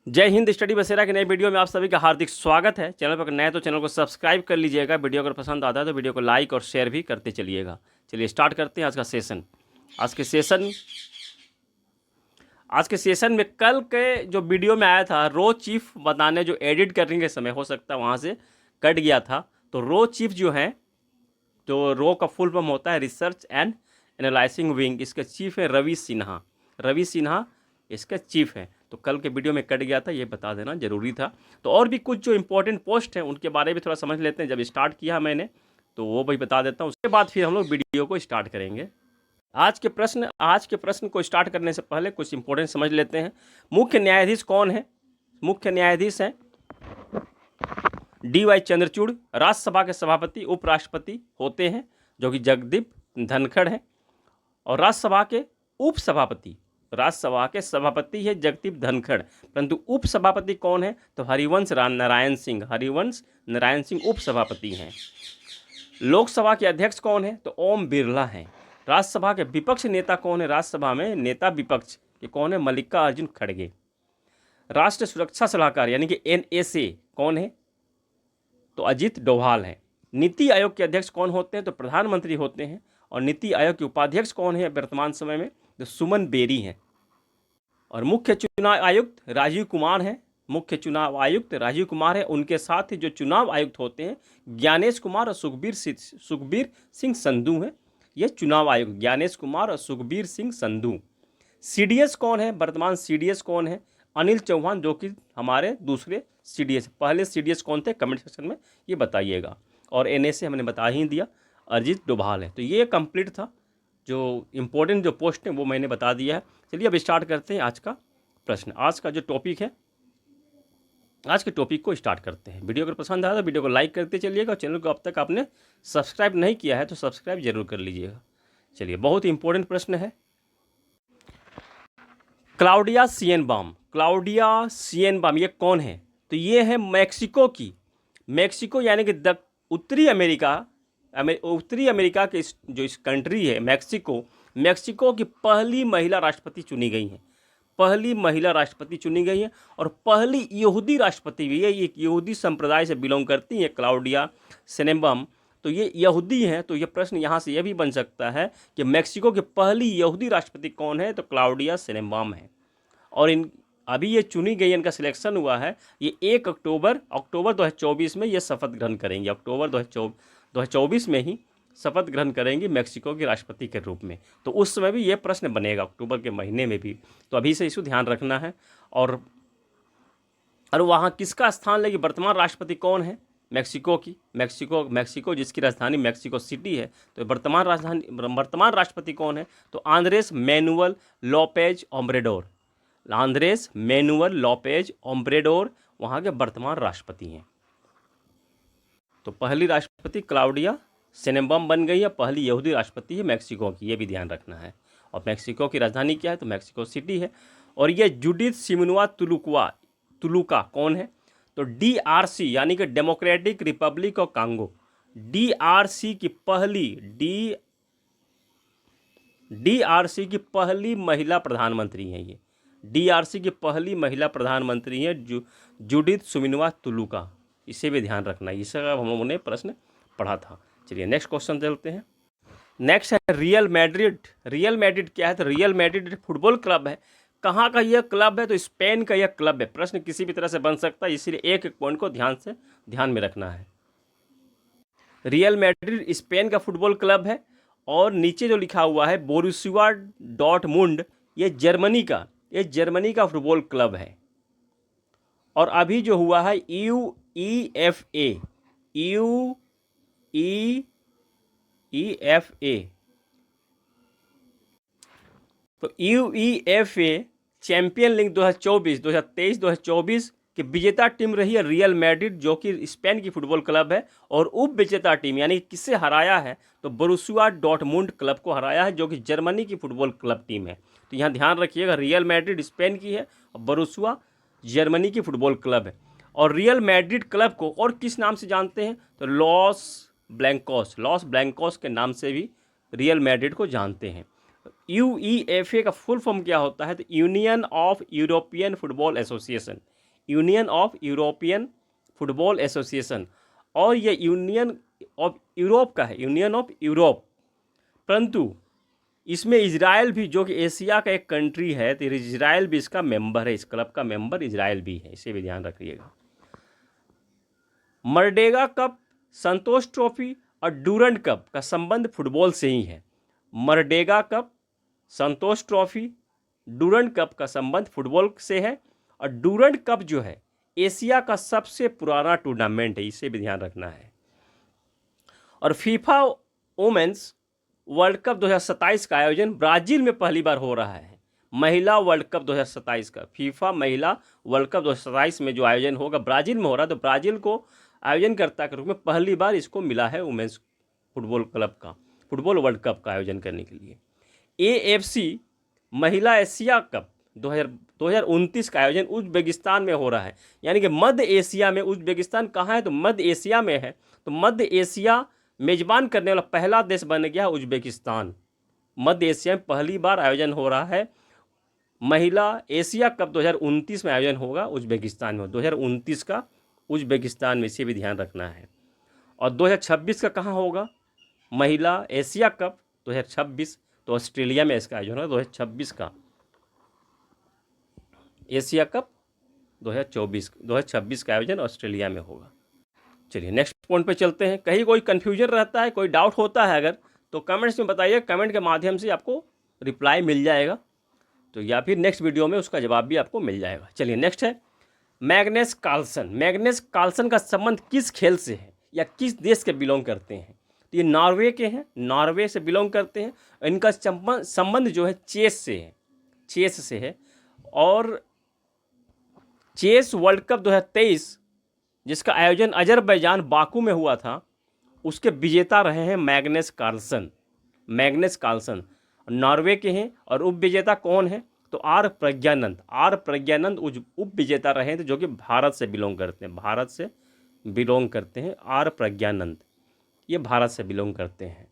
जय हिंद। स्टडी बसेरा के नए वीडियो में आप सभी का हार्दिक स्वागत है। चैनल पर नए तो चैनल को सब्सक्राइब कर लीजिएगा। वीडियो अगर पसंद आता है तो वीडियो को लाइक और शेयर भी करते चलिएगा। चलिए स्टार्ट करते हैं आज का सेशन। आज के सेशन में कल के जो वीडियो में आया था रो चीफ बताने, जो एडिट करने के समय हो सकता है वहाँ से कट गया था। तो रो चीफ जो है, तो रो का फुल फॉर्म होता है रिसर्च एंड एनालाइजिंग विंग। इसके चीफ है रवि सिन्हा। रवि सिन्हा इसका चीफ है। तो कल के वीडियो में कट गया था, ये बता देना जरूरी था। तो और भी कुछ जो इंपॉर्टेंट पोस्ट हैं उनके बारे में थोड़ा समझ लेते हैं। जब स्टार्ट किया मैंने तो वो भी बता देता हूँ, उसके बाद फिर हम लोग वीडियो को स्टार्ट करेंगे। आज के प्रश्न को स्टार्ट करने से पहले कुछ इंपॉर्टेंट समझ लेते हैं। मुख्य न्यायाधीश कौन है? मुख्य न्यायाधीश हैं DY चंद्रचूड़। राज्यसभा के सभापति उपराष्ट्रपति होते हैं जो कि जगदीप धनखड़ हैं। और राज्यसभा के सभापति है जगदीप धनखड़, परंतु उपसभापति कौन है? तो हरिवंश नारायण सिंह उपसभापति हैं। लोकसभा के अध्यक्ष कौन है? तो ओम बिरला हैं। राज्यसभा के विपक्ष नेता कौन है? राज्यसभा में नेता विपक्ष के कौन है? मल्लिकार्जुन खड़गे। राष्ट्रीय सुरक्षा सलाहकार यानी कि NSA कौन है? तो अजित डोभाल हैं। नीति आयोग के अध्यक्ष कौन होते हैं? तो प्रधानमंत्री होते हैं। और नीति आयोग के उपाध्यक्ष कौन है वर्तमान समय में? तो सुमन बेरी हैं। और मुख्य चुनाव आयुक्त राजीव कुमार हैं। उनके साथ ही जो चुनाव आयुक्त होते हैं ज्ञानेश कुमार और सुखबीर सिंह संधू हैं। ये चुनाव आयुक्त ज्ञानेश कुमार और सुखबीर सिंह संधू। CDS कौन है? वर्तमान CDS कौन है? अनिल चौहान, जो कि हमारे दूसरे CDS। पहले CDS कौन थे? कमेंट सेक्शन में ये बताइएगा। और NSA हमने बता ही दिया, अजित डोभाल है। तो ये कंप्लीट था। जो इम्पोर्टेंट जो पोस्ट है वो मैंने बता दिया है। चलिए अब स्टार्ट करते हैं आज का प्रश्न। आज का जो टॉपिक है, आज के टॉपिक को स्टार्ट करते हैं। वीडियो अगर पसंद आया तो वीडियो को लाइक करते चलिएगा। चैनल को अब तक आपने सब्सक्राइब नहीं किया है तो सब्सक्राइब जरूर कर लीजिएगा। चलिए, बहुत इंपॉर्टेंट प्रश्न है। क्लाउडिया शिएनबाम ये कौन है? तो ये है मैक्सिको यानी कि उत्तरी अमेरिका के जो इस कंट्री है मैक्सिको की पहली महिला राष्ट्रपति चुनी गई हैं। और पहली यहूदी राष्ट्रपति भी है। एक यहूदी संप्रदाय से बिलोंग करती है क्लाउडिया शिएनबाम। तो ये यहूदी हैं। तो ये प्रश्न यहाँ से ये भी बन सकता है कि मैक्सिको की पहली यहूदी राष्ट्रपति कौन है? तो क्लाउडिया शिएनबाम है। और अभी ये चुनी गई, इनका सिलेक्शन हुआ है। ये 1 अक्टूबर 2024 में ये शपथ ग्रहण करेंगे। अक्टूबर 2024 में ही शपथ ग्रहण करेंगी मैक्सिको के राष्ट्रपति के रूप में। तो उस समय भी ये प्रश्न बनेगा, अक्टूबर के महीने में भी। तो अभी से इसको ध्यान रखना है। और वहाँ किसका स्थान लेगी? वर्तमान राष्ट्रपति कौन है मैक्सिको की? मैक्सिको जिसकी राजधानी मैक्सिको सिटी है। तो वर्तमान राष्ट्रपति कौन है? तो आंद्रेस मैनुअल लोपेज ओब्रेडोर वहाँ के वर्तमान राष्ट्रपति हैं। तो पहली राष्ट्रपति क्लाउडिया शिएनबाम बन गई है, पहली यहूदी राष्ट्रपति है मैक्सिको की, ये भी ध्यान रखना है। और मैक्सिको की राजधानी क्या है? तो मैक्सिको सिटी है। और ये जुडिथ सिमोनिया तुलुका कौन है? तो DRC यानी कि democratic Republic of Congo, DRC की पहली महिला प्रधानमंत्री हैं। ये DRC की पहली महिला प्रधानमंत्री हैं जुडिथ सिमोनिया तुलुका। इसे भी ध्यान रखना है। इसका हम लोगों ने प्रश्न पढ़ा था। चलिए नेक्स्ट क्वेश्चन देखते हैं। नेक्स्ट है रियल मैड्रिड क्या है? तो रियल मैड्रिड फुटबॉल क्लब है। कहाँ का यह क्लब है? तो स्पेन का यह क्लब है। प्रश्न किसी भी तरह से बन सकता है, इसीलिए एक पॉइंट को ध्यान में रखना है। रियल मैड्रिड स्पेन का फुटबॉल क्लब है। और नीचे जो लिखा हुआ है बोरुसिया डॉर्टमुंड, ये जर्मनी का फुटबॉल क्लब है। और अभी जो हुआ है UEFA तो UEFA चैंपियन लीग 2023-2024 की विजेता टीम रही है रियल मैड्रिड, जो कि स्पेन की फुटबॉल क्लब है। और उप विजेता टीम यानी किससे हराया है? तो बोरुसिया डॉर्टमुंड क्लब को हराया है, जो कि जर्मनी की फुटबॉल क्लब टीम है। तो यहाँ ध्यान रखिएगा, रियल मैड्रिड स्पेन की है और बोरुसिया जर्मनी की फुटबॉल क्लब है। और रियल मैड्रिड क्लब को और किस नाम से जानते हैं? तो लॉस ब्लैंकोस के नाम से भी रियल मैड्रिड को जानते हैं। UEFA का फुल फॉर्म क्या होता है? तो union of European football association, union of European football association. और ये यूनियन ऑफ यूरोप का है, यूनियन ऑफ यूरोप। परंतु इसमें इजराइल भी, जो कि एशिया का एक कंट्री है, तो इजराइल भी इसका मेंबर है, इस क्लब का मेंबर इजराइल भी है, इसे भी ध्यान रखिएगा। मर्डेगा कप, संतोष ट्रॉफी और डूरंड कप का संबंध फुटबॉल से ही है। मर्डेगा कप, संतोष ट्रॉफी, डूरंड कप का संबंध फुटबॉल से है। और डूरंड कप जो है एशिया का सबसे पुराना टूर्नामेंट है, इसे भी ध्यान रखना है। और फीफा वुमेन्स वर्ल्ड कप 2027 का आयोजन ब्राज़ील में पहली बार हो रहा है। महिला वर्ल्ड कप 2027 का, फीफा महिला वर्ल्ड कप 2027 में जो आयोजन होगा ब्राज़ील में हो रहा है। तो ब्राज़ील को आयोजनकर्ता के रूप में पहली बार इसको मिला है वुमेन्स फुटबॉल क्लब का, फुटबॉल वर्ल्ड कप का आयोजन करने के लिए। AFC महिला एशिया कप 2029 का आयोजन उज्बेकिस्तान में हो रहा है। यानी कि मध्य एशिया में, उज्बेकिस्तान कहाँ है? तो मध्य एशिया में है। तो मध्य एशिया मेजबान करने वाला पहला देश बन गया उज्बेकिस्तान। मध्य एशिया में पहली बार आयोजन हो रहा है। महिला एशिया कप 2029 में आयोजन होगा उज्बेकिस्तान में, 2029 का उज्बेकिस्तान में, इसे भी ध्यान रखना है। और 2026 का कहाँ होगा? महिला एशिया कप 2026, तो ऑस्ट्रेलिया में इसका आयोजन होगा। 2026 का एशिया कप 2026 का आयोजन ऑस्ट्रेलिया में होगा। चलिए नेक्स्ट पॉइंट पे चलते हैं। कहीं कोई कन्फ्यूजन रहता है, कोई डाउट होता है अगर, तो कमेंट्स में बताइए, कमेंट के माध्यम से आपको रिप्लाई मिल जाएगा, तो या फिर नेक्स्ट वीडियो में उसका जवाब भी आपको मिल जाएगा। चलिए नेक्स्ट है मैग्नस कार्लसन। मैग्नस कार्लसन का संबंध किस खेल से है या किस देश के बिलोंग करते हैं? तो ये नॉर्वे के हैं, नॉर्वे से बिलोंग करते हैं। इनका संबंध जो है चेस से है, चेस से है। और चेस वर्ल्ड कप 2023 जिसका आयोजन अजरबैजान बाकू में हुआ था, उसके विजेता रहे हैं Magnus Carlsen. Magnus Carlsen Norway के हैं। और उप विजेता कौन है? तो आर प्रज्ञानंद उप विजेता रहे थे, जो कि भारत से बिलोंग करते हैं, भारत से बिलोंग करते हैं। आर प्रज्ञानंद ये भारत से बिलोंग करते हैं।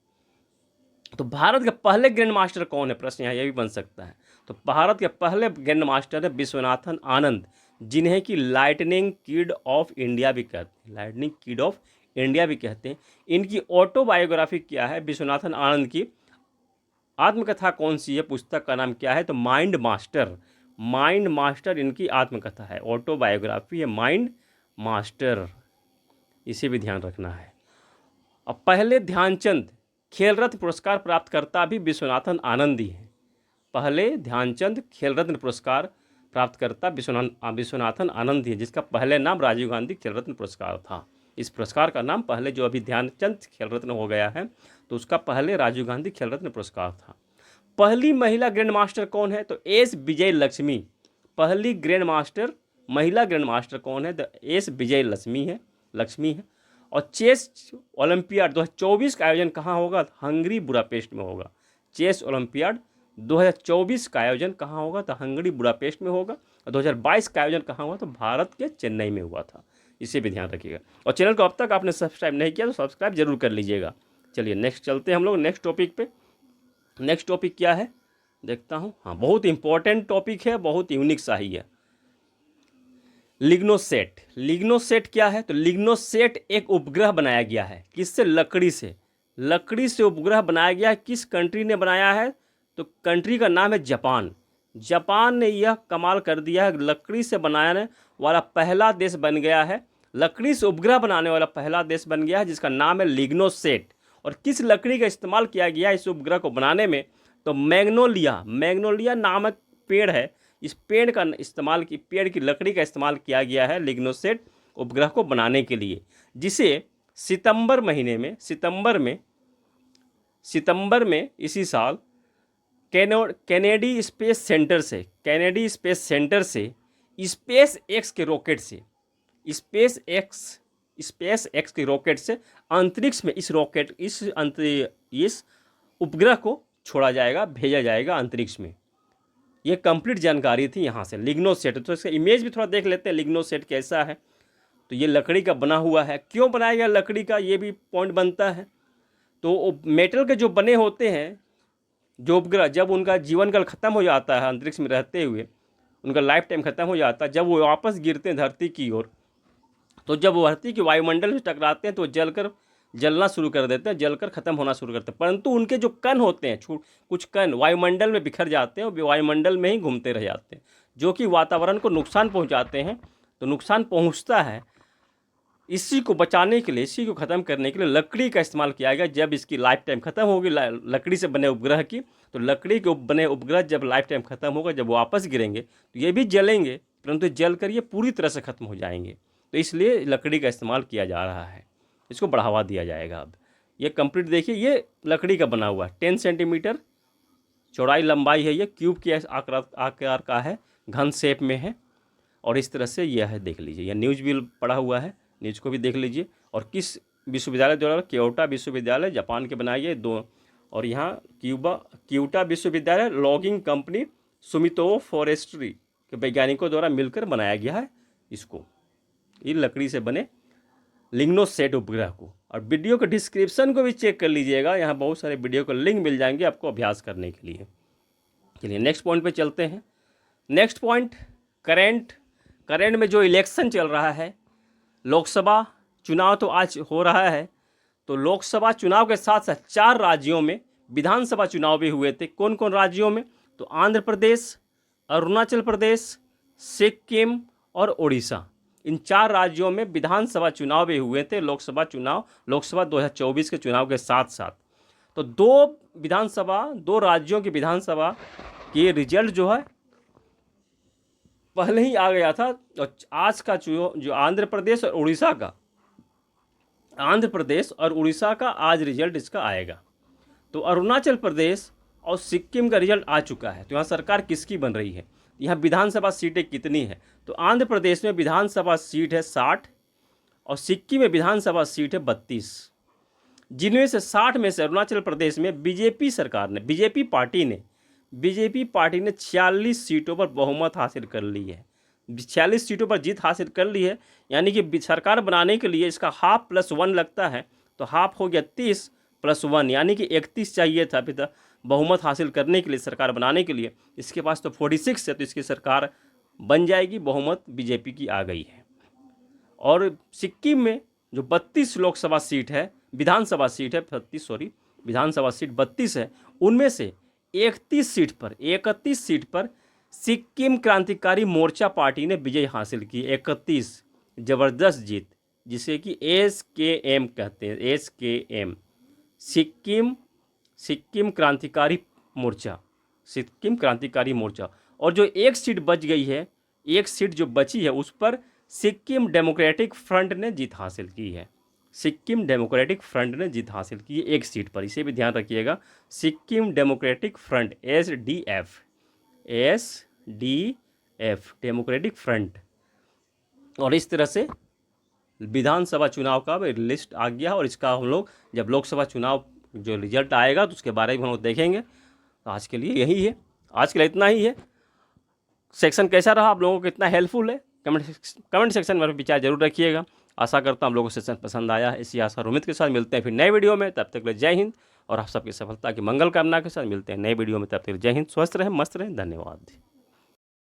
तो भारत के पहले ग्रैंड मास्टर कौन है? प्रश्न यहाँ ये भी बन सकता है। तो भारत के पहले ग्रैंड मास्टर है विश्वनाथन आनंद, जिन्हें कि लाइटनिंग किड ऑफ इंडिया भी कहते हैं, लाइटनिंग किड ऑफ इंडिया भी कहते हैं। इनकी ऑटोबायोग्राफी क्या है? विश्वनाथन आनंद की आत्मकथा कौन सी है? पुस्तक का नाम क्या है? तो माइंड मास्टर। माइंड मास्टर इनकी आत्मकथा है, ऑटोबायोग्राफी है माइंड मास्टर, इसे भी ध्यान रखना है। अब पहले ध्यानचंद खेल रत्न पुरस्कार प्राप्तकर्ता भी विश्वनाथन आनंद ही हैं। पहले ध्यानचंद खेल रत्न पुरस्कार प्राप्तकर्ता विश्वनाथन आनंद ही है, जिसका पहले नाम राजीव गांधी खेल रत्न पुरस्कार था। इस पुरस्कार का नाम पहले, जो अभी ध्यानचंद खेल रत्न हो गया है, तो उसका पहले राजीव गांधी खेल रत्न पुरस्कार था। पहली महिला ग्रैंड मास्टर कौन है? तो एस विजय लक्ष्मी। पहली ग्रैंड मास्टर, महिला ग्रैंड मास्टर कौन है? तो एस विजय लक्ष्मी है। और चेस ओलंपियाड 2024 का आयोजन कहाँ होगा? हंगरी बुडापेस्ट में होगा। चेस ओलंपियाड 2024 का आयोजन कहाँ होगा? तो हंगरी बुडापेस्ट में होगा। और 2022 का आयोजन कहाँ हुआ? तो भारत के चेन्नई में हुआ था, इसे भी ध्यान रखिएगा। और चैनल को अब तक आपने सब्सक्राइब नहीं किया तो सब्सक्राइब जरूर कर लीजिएगा। चलिए नेक्स्ट चलते हैं हम लोग नेक्स्ट टॉपिक पे। नेक्स्ट टॉपिक क्या है देखता हूँ। हाँ, बहुत इंपॉर्टेंट टॉपिक है, बहुत यूनिक सा ही है। लिग्नोसेट। लिग्नोसेट क्या है? तो लिग्नोसेट एक उपग्रह बनाया गया है। किससे? लकड़ी से। लकड़ी से उपग्रह बनाया गया है। किस कंट्री ने बनाया है? तो कंट्री का नाम है जापान। जापान ने यह कमाल कर दिया है, लकड़ी से बनाने वाला पहला देश बन गया है, लकड़ी से उपग्रह बनाने वाला पहला देश बन गया है, जिसका नाम है लिग्नोसेट। और किस लकड़ी का इस्तेमाल किया गया इस उपग्रह को बनाने में? तो मैग्नोलिया नामक पेड़ है, इस पेड़ का इस्तेमाल की पेड़ की लकड़ी का इस्तेमाल किया गया है लिग्नोसेट उपग्रह को बनाने के लिए, जिसे सितंबर में इसी साल कैनेडी स्पेस सेंटर से स्पेस एक्स के रॉकेट से अंतरिक्ष में इस उपग्रह को छोड़ा जाएगा, भेजा जाएगा अंतरिक्ष में। ये कंप्लीट जानकारी थी यहाँ से लिग्नोसेट। तो इसका इमेज भी थोड़ा देख लेते हैं, लिग्नोसेट कैसा है। तो ये लकड़ी का बना हुआ है। क्यों बनाया गया लकड़ी का, ये भी पॉइंट बनता है। तो मेटल के जो बने होते हैं जो उपग्रह जब उनका जीवन काल खत्म हो जाता है अंतरिक्ष में रहते हुए, उनका लाइफ टाइम खत्म हो जाता है, जब वो वापस गिरते हैं धरती की ओर, तो जब वो धरती के वायुमंडल से टकराते हैं तो जलना शुरू कर देते हैं, जलकर खत्म होना शुरू करते हैं। परंतु उनके जो कण होते हैं, कुछ कण वायुमंडल में बिखर जाते हैं और वायुमंडल में ही घूमते रह जाते हैं, जो कि वातावरण को नुकसान पहुंचाते हैं। तो नुकसान पहुंचता है, इसी को बचाने के लिए, इसी को ख़त्म करने के लिए लकड़ी का इस्तेमाल किया गया। जब इसकी लाइफ टाइम ख़त्म होगी लकड़ी से बने उपग्रह की, तो लकड़ी के बने उपग्रह जब लाइफ टाइम ख़त्म होगा, जब वापस गिरेंगे तो ये भी जलेंगे, परंतु जल कर ये पूरी तरह से ख़त्म हो जाएंगे। तो इसलिए लकड़ी का इस्तेमाल किया जा रहा है, इसको बढ़ावा दिया जाएगा। अब ये कंप्लीट देखिए, ये लकड़ी का बना हुआ है, 10 सेंटीमीटर चौड़ाई लंबाई है, ये क्यूब के आकार का है, घन शेप में है, और इस तरह से यह है, देख लीजिए। यह न्यूज़ भी पढ़ा हुआ है, न्यूज़ को भी देख लीजिए। और किस विश्वविद्यालय द्वारा? क्योटो विश्वविद्यालय, जापान के बनाई है दो। और यहाँ क्योटो विश्वविद्यालय, लॉगिंग कंपनी, सुमितोमो फॉरेस्ट्री के वैज्ञानिकों द्वारा मिलकर बनाया गया है इसको, ये लकड़ी से बने लिग्नोसेट उपग्रह को। और वीडियो के डिस्क्रिप्शन को भी चेक कर लीजिएगा, यहाँ बहुत सारे वीडियो के लिंक मिल जाएंगे आपको अभ्यास करने के लिए। चलिए नेक्स्ट पॉइंट पे चलते हैं। नेक्स्ट पॉइंट, करंट में जो इलेक्शन चल रहा है, लोकसभा चुनाव तो आज हो रहा है, तो लोकसभा चुनाव के साथ साथ 4 राज्यों में विधानसभा चुनाव भी हुए थे। कौन कौन राज्यों में? तो आंध्र प्रदेश, अरुणाचल प्रदेश, सिक्किम और उड़ीसा, इन 4 राज्यों में विधानसभा चुनाव भी हुए थे। लोकसभा 2024 के चुनाव के साथ साथ तो 2 राज्यों की विधानसभा के रिजल्ट जो है पहले ही आ गया था। और आज का जो आंध्र प्रदेश और उड़ीसा का आज रिजल्ट इसका आएगा। तो अरुणाचल प्रदेश और सिक्किम का रिजल्ट आ चुका है। तो यहाँ सरकार किसकी बन रही है, यहाँ विधानसभा सीटें कितनी है? तो आंध्र प्रदेश में विधानसभा सीट है 60 और सिक्किम में विधानसभा सीट है 32, जिनमें से 60 में से अरुणाचल प्रदेश में बीजेपी पार्टी ने 46 सीटों पर बहुमत हासिल कर ली है, 46 सीटों पर जीत हासिल कर ली है। यानी कि सरकार बनाने के लिए इसका हाफ प्लस 1 लगता है, तो हाफ हो गया 30 प्लस 1, यानी कि 31 चाहिए था अभी तक बहुमत हासिल करने के लिए, सरकार बनाने के लिए। इसके पास तो 46 है, तो इसकी सरकार बन जाएगी, बहुमत बीजेपी की आ गई है। और सिक्किम में जो 32 लोकसभा सीट है, विधानसभा सीट है 32, विधानसभा सीट 32 है, उनमें से 31 सीट पर सिक्किम क्रांतिकारी मोर्चा पार्टी ने विजय हासिल की। 31 ज़बरदस्त जीत, जिसे कि SKM कहते हैं, SKM, सिक्किम क्रांतिकारी मोर्चा। और जो एक सीट बच गई है, एक सीट जो बची है, उस पर सिक्किम डेमोक्रेटिक फ्रंट ने जीत हासिल की है। सिक्किम डेमोक्रेटिक फ्रंट ने जीत हासिल की है एक सीट पर, इसे भी ध्यान रखिएगा। Sikkim democratic front, SDF democratic front. और इस तरह से विधानसभा चुनाव का लिस्ट आ गया, और इसका हम लोग जब लोकसभा चुनाव जो रिजल्ट आएगा तो उसके बारे में हम लोग देखेंगे। तो आज के लिए यही है, आज के लिए इतना ही है। सेक्शन कैसा रहा, आप लोगों को कितना हेल्पफुल है, कमेंट सेक्शन में विचार जरूर रखिएगा। आशा करता हूँ आप लोगों को सेशन पसंद आया है। इसी आशा और उम्मीद के साथ मिलते हैं फिर नए वीडियो में। तब तक के लिए जय हिंद, और आप सबकी सफलता की मंगल कामना के साथ मिलते हैं नए वीडियो में। तब तक जय हिंद, स्वस्थ रहें, मस्त रहें, धन्यवाद।